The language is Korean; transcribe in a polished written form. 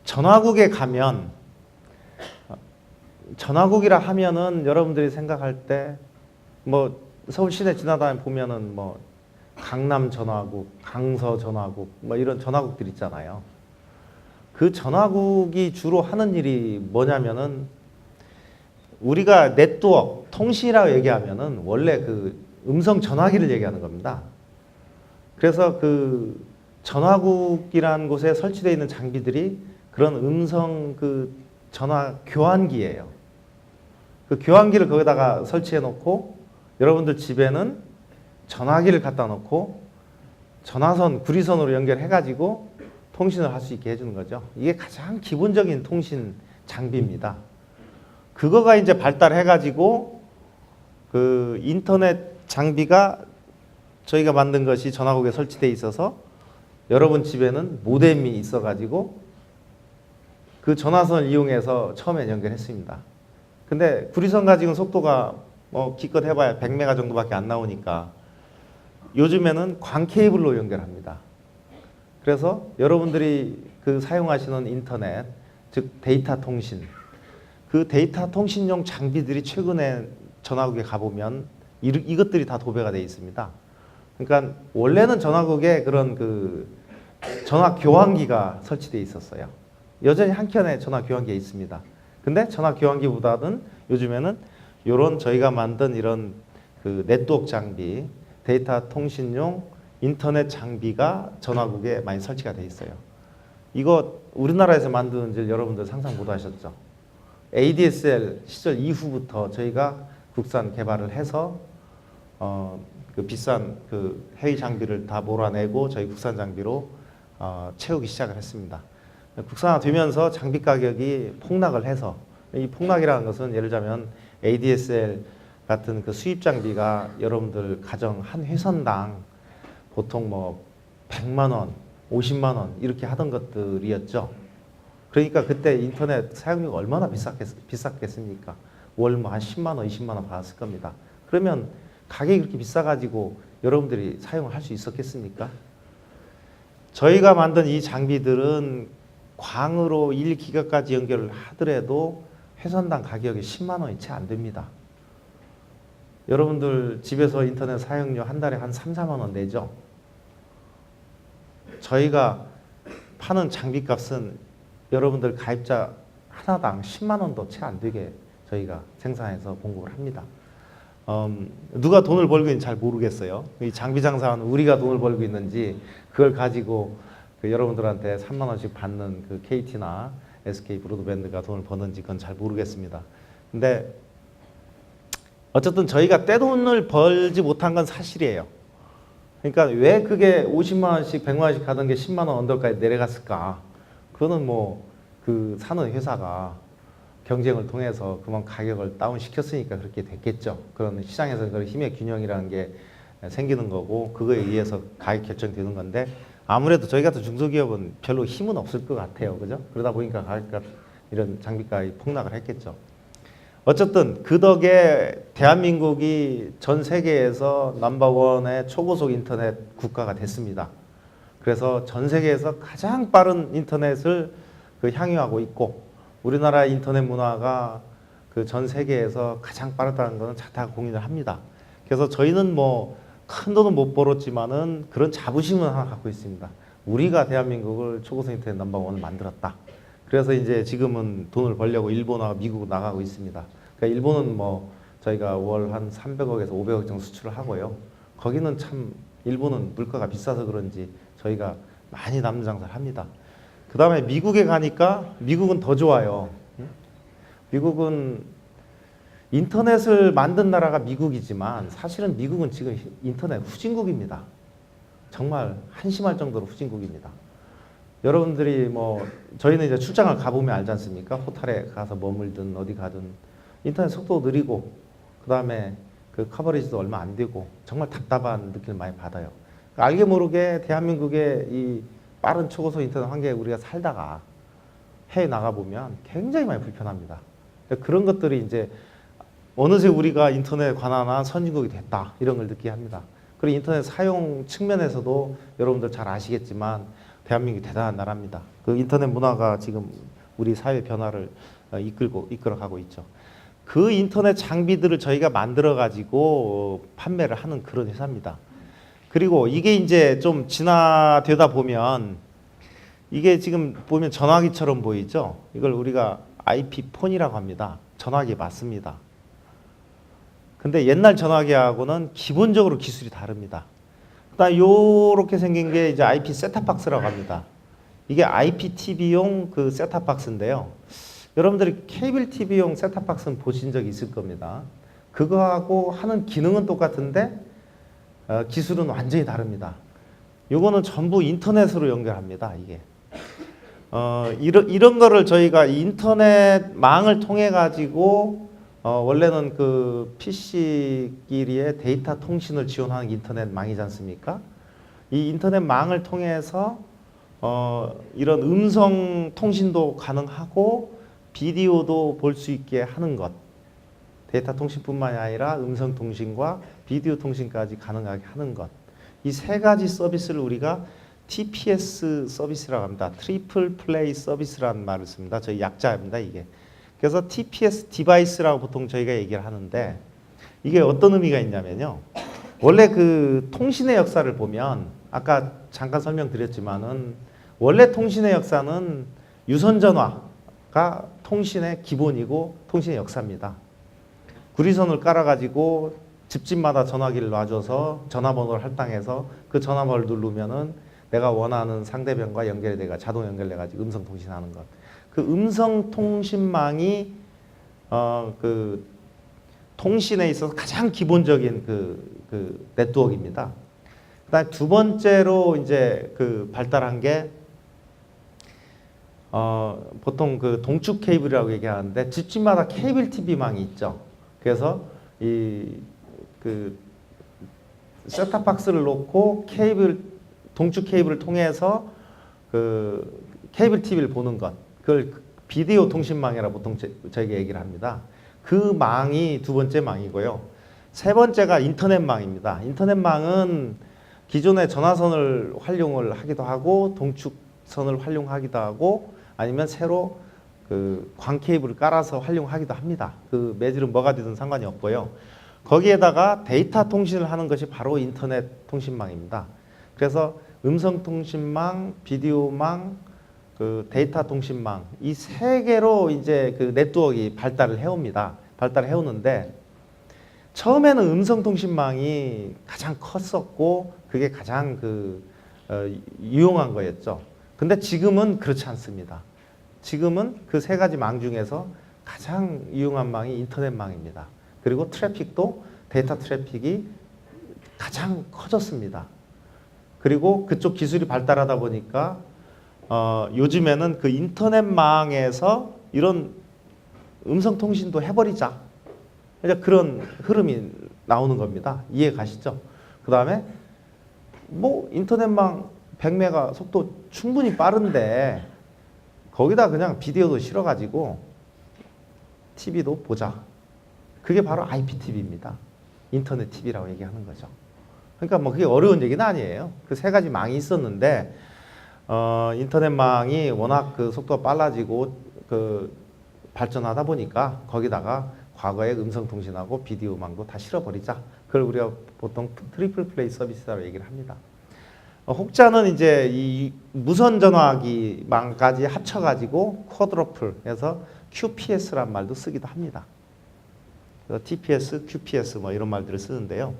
전화국에 가면 전화국이라 하면은 여러분들이 생각할 때 뭐 서울 시내 지나다니 보면은 뭐 강남 전화국, 강서 전화국 뭐 이런 전화국들 있잖아요. 그 전화국이 주로 하는 일이 뭐냐면은 우리가 네트워크, 통신이라고 얘기하면은 원래 그 음성 전화기를 얘기하는 겁니다. 그래서 그 전화국이라는 곳에 설치되어 있는 장비들이 그런 음성 그 전화 교환기예요. 그 교환기를 거기다가 설치해 놓고 여러분들 집에는 전화기를 갖다 놓고 전화선, 구리선으로 연결해 가지고 통신을 할 수 있게 해주는 거죠. 이게 가장 기본적인 통신 장비입니다. 그거가 이제 발달해 가지고 그 인터넷 장비가 저희가 만든 것이 전화국에 설치되어 있어서 여러분 집에는 모뎀이 있어 가지고 그 전화선을 이용해서 처음에 연결했습니다. 근데 구리선 가지고는 속도가 뭐 기껏 해봐야 100메가 정도밖에 안 나오니까 요즘에는 광 케이블로 연결합니다. 그래서 여러분들이 그 사용하시는 인터넷, 즉 데이터 통신, 그 데이터 통신용 장비들이 최근에 전화국에 가보면 이것들이 다 도배가 되어 있습니다. 그러니까 원래는 전화국에 그런 그 전화 교환기가 설치되어 있었어요. 여전히 한 켠에 전화 교환기가 있습니다. 근데 전화 교환기보다는 요즘에는 이런 저희가 만든 이런 그 네트워크 장비, 데이터 통신용 인터넷 장비가 전화국에 많이 설치가 되어 있어요. 이거 우리나라에서 만드는 줄 여러분들 상상 못 하셨죠? ADSL 시절 이후부터 저희가 국산 개발을 해서 그 비싼 그 해외 장비를 다 몰아내고 저희 국산 장비로 채우기 시작을 했습니다. 국산화되면서 장비 가격이 폭락을 해서 이 폭락이라는 것은 예를 들자면 ADSL 같은 그 수입 장비가 여러분들 가정 한 회선당 보통 뭐 100만 원, 50만 원 이렇게 하던 것들이었죠. 그러니까 그때 인터넷 사용료가 얼마나 비쌌겠습니까? 월 뭐 한 10만 원, 20만 원 받았을 겁니다. 그러면 가격이 그렇게 비싸가지고 여러분들이 사용을 할 수 있었겠습니까? 저희가 만든 이 장비들은 광으로 1기가까지 연결을 하더라도 회선당 가격이 10만 원이 채 안 됩니다. 여러분들 집에서 인터넷 사용료 한 달에 한 3, 4만 원 내죠? 저희가 파는 장비 값은 여러분들 가입자 하나당 10만 원도 채 안 되게 저희가 생산해서 공급을 합니다. 누가 돈을 벌고 있는지 잘 모르겠어요. 이 장비 장사는 우리가 돈을 벌고 있는지 그걸 가지고 그 여러분들한테 3만 원씩 받는 그 KT나 SK 브로드밴드가 돈을 버는지 그건 잘 모르겠습니다. 근데 어쨌든 저희가 떼돈을 벌지 못한 건 사실이에요. 그러니까 왜 그게 50만 원씩 100만 원씩 가던 게 10만 원 언더까지 내려갔을까? 그거는 뭐 그 사는 회사가 경쟁을 통해서 그만 가격을 다운시켰으니까 그렇게 됐겠죠. 그런 시장에서 그런 힘의 균형이라는 게 생기는 거고 그거에 의해서 가격 결정되는 건데 아무래도 저희 같은 중소기업은 별로 힘은 없을 것 같아요. 그죠? 그러다 보니까 가격값 이런 장비값이 폭락을 했겠죠. 어쨌든 그 덕에 대한민국이 전 세계에서 넘버원의 초고속 인터넷 국가가 됐습니다. 그래서 전 세계에서 가장 빠른 인터넷을 향유하고 있고 우리나라 인터넷 문화가 그 전 세계에서 가장 빠르다는 것은 다 공인을 합니다. 그래서 저희는 뭐 큰 돈은 못 벌었지만은 그런 자부심은 하나 갖고 있습니다. 우리가 대한민국을 초고속 인터넷 넘버원을 만들었다. 그래서 이제 지금은 돈을 벌려고 일본하고 미국 나가고 있습니다. 그러니까 일본은 뭐 저희가 월 한 300억에서 500억 정도 수출을 하고요. 거기는 참 일본은 물가가 비싸서 그런지 저희가 많이 남는 장사를 합니다. 그 다음에 미국에 가니까 미국은 더 좋아요. 미국은 인터넷을 만든 나라가 미국이지만 사실은 미국은 지금 인터넷 후진국입니다. 정말 한심할 정도로 후진국입니다. 여러분들이 뭐 저희는 이제 출장을 가보면 알지 않습니까? 호텔에 가서 머물든 어디 가든 인터넷 속도 느리고 그 다음에 그 커버리지도 얼마 안 되고 정말 답답한 느낌을 많이 받아요. 알게 모르게 대한민국의 이 빠른 초고속 인터넷 환경에 우리가 살다가 해외 나가보면 굉장히 많이 불편합니다. 그런 것들이 이제 어느새 우리가 인터넷 관한한 선진국이 됐다 이런 걸 느끼게 합니다. 그리고 인터넷 사용 측면에서도 여러분들 잘 아시겠지만 대한민국이 대단한 나라입니다. 그 인터넷 문화가 지금 우리 사회 변화를 이끌어가고 있죠. 그 인터넷 장비들을 저희가 만들어 가지고 판매를 하는 그런 회사입니다. 그리고 이게 이제 좀 진화되다 보면 이게 지금 보면 전화기처럼 보이죠? 이걸 우리가 IP폰이라고 합니다. 전화기 맞습니다. 근데 옛날 전화기하고는 기본적으로 기술이 다릅니다. 그다음 요렇게 생긴 게 이제 IP 셋탑박스라고 합니다. 이게 IPTV용 그 셋탑박스인데요. 여러분들이 케이블 TV용 셋탑박스는 보신 적이 있을 겁니다. 그거하고 하는 기능은 똑같은데 기술은 완전히 다릅니다. 요거는 전부 인터넷으로 연결합니다. 이게 이런 거를 저희가 인터넷망을 통해 가지고 원래는 그 PC끼리의 데이터 통신을 지원하는 인터넷망이지 않습니까? 이 인터넷망을 통해서 이런 음성 통신도 가능하고 비디오도 볼 수 있게 하는 것. 데이터 통신뿐만이 아니라 음성 통신과 비디오 통신까지 가능하게 하는 것. 이 세 가지 서비스를 우리가 TPS 서비스라고 합니다. 트리플 플레이 서비스라는 말을 씁니다. 저희 약자입니다, 이게. 그래서 TPS 디바이스라고 보통 저희가 얘기를 하는데 이게 어떤 의미가 있냐면요. 원래 그 통신의 역사를 보면 아까 잠깐 설명드렸지만은 원래 통신의 역사는 유선전화가 통신의 기본이고 통신의 역사입니다. 구리선을 깔아가지고 집집마다 전화기를 놔줘서 전화번호를 할당해서 그 전화번호를 누르면은 내가 원하는 상대방과 연결돼가 자동 연결돼가지고 음성 통신하는 것. 그 음성 통신망이 그 통신에 있어서 가장 기본적인 그 네트워크입니다. 그다음 두 번째로 이제 그 발달한 게 보통 그 동축 케이블이라고 얘기하는데 집집마다 케이블 TV망이 있죠. 그래서 그 셋탑박스를 놓고 동축 케이블을 통해서 그 케이블 TV를 보는 것, 그걸 비디오 통신망이라고 보통 저희가 얘기를 합니다. 그 망이 두 번째 망이고요. 세 번째가 인터넷망입니다. 인터넷망은 기존의 전화선을 활용을 하기도 하고 동축선을 활용하기도 하고 아니면 새로 그 광 케이블을 깔아서 활용하기도 합니다. 그 매질은 뭐가 되든 상관이 없고요. 거기에다가 데이터 통신을 하는 것이 바로 인터넷 통신망입니다. 그래서 음성 통신망, 비디오망, 그 데이터 통신망 이 세 개로 이제 그 네트워크가 발달을 해옵니다. 발달을 해오는데 처음에는 음성 통신망이 가장 컸었고 그게 가장 유용한 거였죠. 근데 지금은 그렇지 않습니다. 지금은 그 세 가지 망 중에서 가장 유용한 망이 인터넷망입니다. 그리고 트래픽도 데이터 트래픽이 가장 커졌습니다. 그리고 그쪽 기술이 발달하다 보니까 요즘에는 그 인터넷망에서 이런 음성 통신도 해버리자. 그런 흐름이 나오는 겁니다. 이해 가시죠? 그 다음에 뭐 인터넷망 100메가 속도 충분히 빠른데 거기다 그냥 비디오도 실어가지고 TV도 보자. 그게 바로 IPTV입니다. 인터넷 TV라고 얘기하는 거죠. 그러니까 뭐 그게 어려운 얘기는 아니에요. 그 세 가지 망이 있었는데 인터넷망이 워낙 그 속도가 빨라지고 그 발전하다 보니까 거기다가 과거의 음성 통신하고 비디오망도 다 실어버리자. 그걸 우리가 보통 트리플 플레이 서비스라고 얘기를 합니다. 혹자는 이제 이 무선 전화기망까지 합쳐가지고 쿼드러플 해서 QPS란 말도 쓰기도 합니다. 그래서 TPS, QPS 뭐 이런 말들을 쓰는데요.